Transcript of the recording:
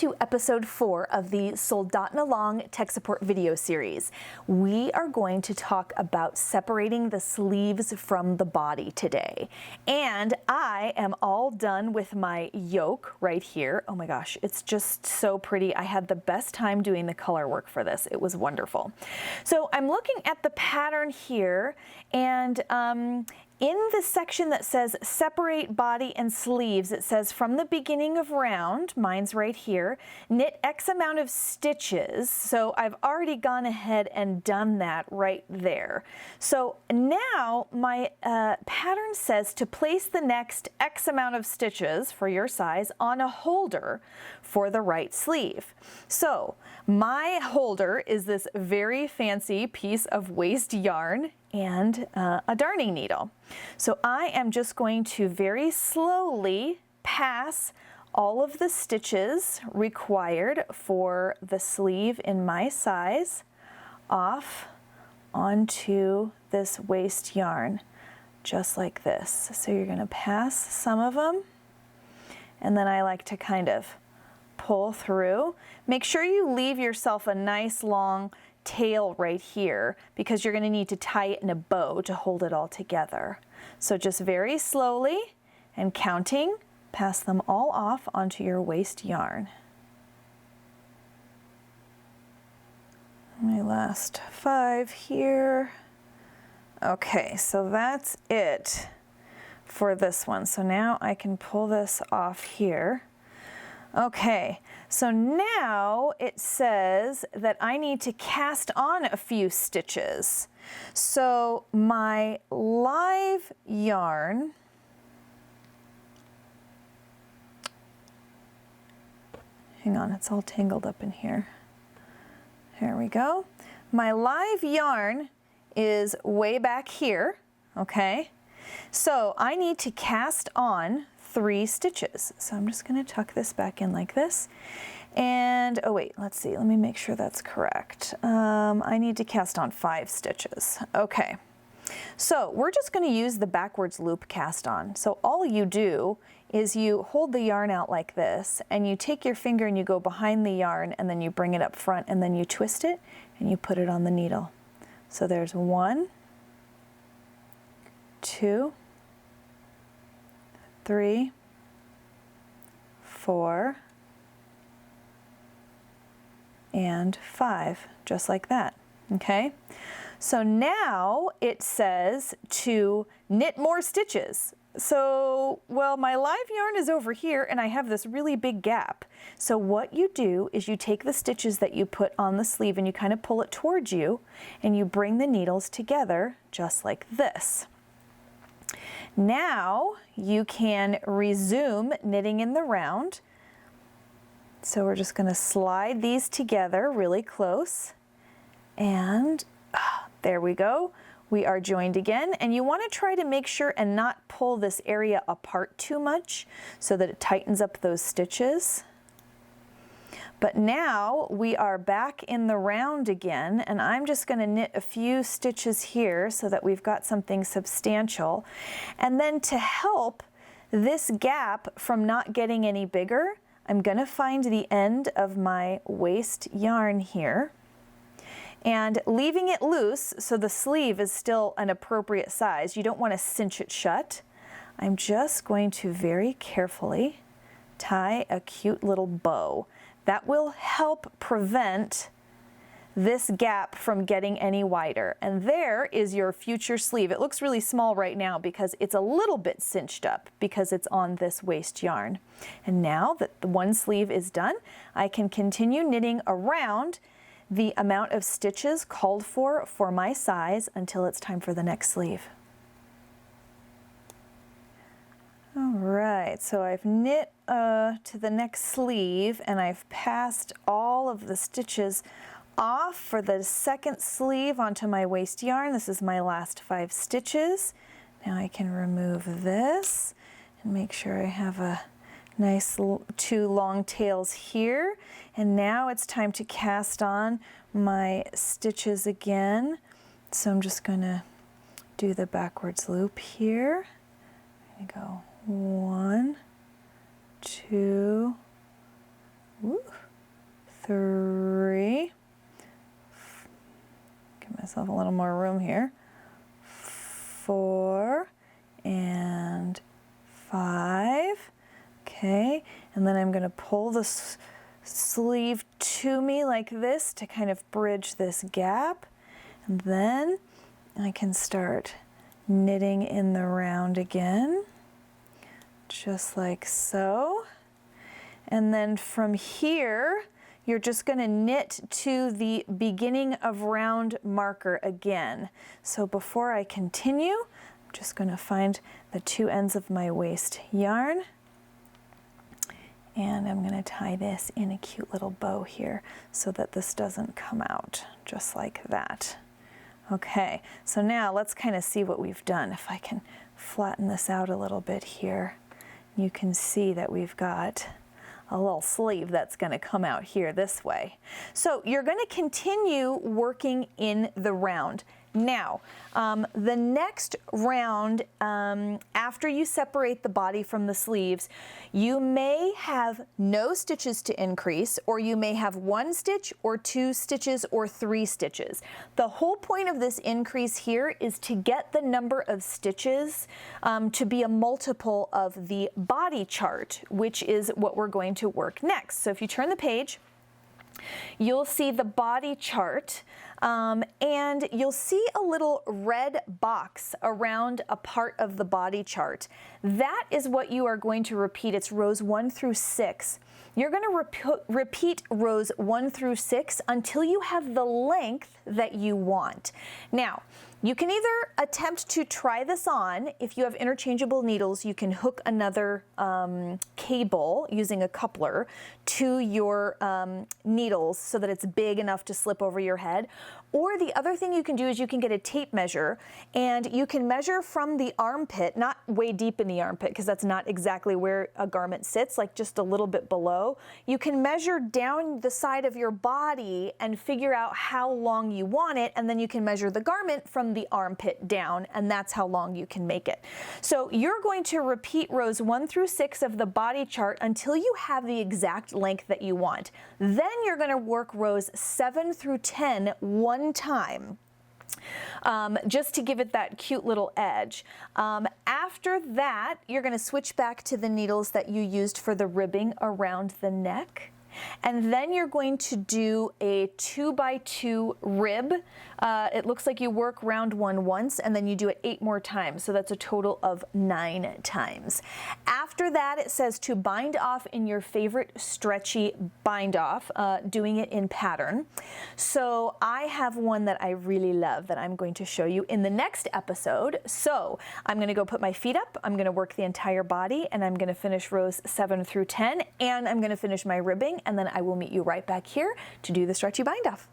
to episode 4 of the Soldotnalong tech support video series. We are going to talk about separating the sleeves from the body today. And I am all done with my yoke right here. Oh my gosh, it's just so pretty. I had the best time doing the color work for this. It was wonderful. So I'm looking at the pattern here, and in the section that says separate body and sleeves, it says from the beginning of round, mine's right here, knit X amount of stitches. So I've already gone ahead and done that right there. So now my pattern says to place the next X amount of stitches for your size on a holder for the right sleeve. So my holder is this very fancy piece of waste yarn and a darning needle. So I am just going to very slowly pass all of the stitches required for the sleeve in my size off onto this waste yarn, just like this. So you're gonna pass some of them, and then I like to kind of pull through. Make sure you leave yourself a nice long tail right here, because you're going to need to tie it in a bow to hold it all together. So just very slowly and counting, pass them all off onto your waste yarn. My last 5 here. Okay, so that's it for this one. So now I can pull this off here. Okay, so now it says that I need to cast on a few stitches. So my live yarn, hang on, it's all tangled up in here. Here we go. My live yarn is way back here, okay? So I need to cast on 3 stitches. So I'm just going to tuck this back in like this. And, oh wait, let's see, let me make sure that's correct. I need to cast on 5 stitches. Okay, so we're just going to use the backwards loop cast on. So all you do is you hold the yarn out like this, and you take your finger and you go behind the yarn, and then you bring it up front, and then you twist it and you put it on the needle. So there's 1, 2, 3, 4, and 5, just like that, okay? So now it says to knit more stitches. So, well, my live yarn is over here and I have this really big gap. So what you do is you take the stitches that you put on the sleeve and you kind of pull it towards you, and you bring the needles together just like this. Now you can resume knitting in the round. So we're just going to slide these together really close, and there we go. We are joined again, and you want to try to make sure and not pull this area apart too much so that it tightens up those stitches. But now we are back in the round again, and I'm just going to knit a few stitches here so that we've got something substantial. And then to help this gap from not getting any bigger, I'm going to find the end of my waste yarn here and leaving it loose so the sleeve is still an appropriate size. You don't want to cinch it shut. I'm just going to very carefully tie a cute little bow. That will help prevent this gap from getting any wider. And there is your future sleeve. It looks really small right now because it's a little bit cinched up because it's on this waste yarn. And now that the one sleeve is done, I can continue knitting around the amount of stitches called for my size until it's time for the next sleeve. All right, so I've knit to the next sleeve, and I've passed all of the stitches off for the second sleeve onto my waste yarn. This is my last 5 stitches. Now I can remove this and make sure I have a nice 2 long tails here. And now it's time to cast on my stitches again. So I'm just going to do the backwards loop here. I'm going to go 1, 2, 3, give myself a little more room here, 4 and 5. Okay, and then I'm going to pull the sleeve to me like this to kind of bridge this gap, and then I can start knitting in the round again, just like so. And then from here, you're just going to knit to the beginning of round marker again. So before I continue, I'm just going to find the 2 ends of my waist yarn, and I'm going to tie this in a cute little bow here so that this doesn't come out, just like that. Okay, so now let's kind of see what we've done. If I can flatten this out a little bit here, you can see that we've got a little sleeve that's going to come out here this way. So you're going to continue working in the round. Now, the next round, after you separate the body from the sleeves, you may have no stitches to increase, or you may have 1 stitch or 2 stitches or 3 stitches. The whole point of this increase here is to get the number of stitches to be a multiple of the body chart, which is what we're going to work next. So if you turn the page, you'll see the body chart, and you'll see a little red box around a part of the body chart. That is what you are going to repeat. It's rows 1 through 6. You're going to repeat rows 1 through 6 until you have the length that you want. Now, you can either attempt to try this on. If you have interchangeable needles, you can hook another cable using a coupler to your needles so that it's big enough to slip over your head. Or the other thing you can do is you can get a tape measure, and you can measure from the armpit, not way deep in the armpit because that's not exactly where a garment sits, like just a little bit below. You can measure down the side of your body and figure out how long you want it, and then you can measure the garment from the armpit down, and that's how long you can make it. So you're going to repeat rows 1 through 6 of the body chart until you have the exact length that you want. Then you're going to work rows 7 through 10 one time, just to give it that cute little edge. After that, you're going to switch back to the needles that you used for the ribbing around the neck. And then you're going to do a 2x2 rib. It looks like you work round 1 once, and then you do it 8 more times. So that's a total of 9 times. After that, it says to bind off in your favorite stretchy bind off, doing it in pattern. So I have one that I really love that I'm going to show you in the next episode. So I'm going to go put my feet up, I'm going to work the entire body, and I'm going to finish rows 7 through 10, and I'm going to finish my ribbing, and then I will meet you right back here to do the stretchy bind off.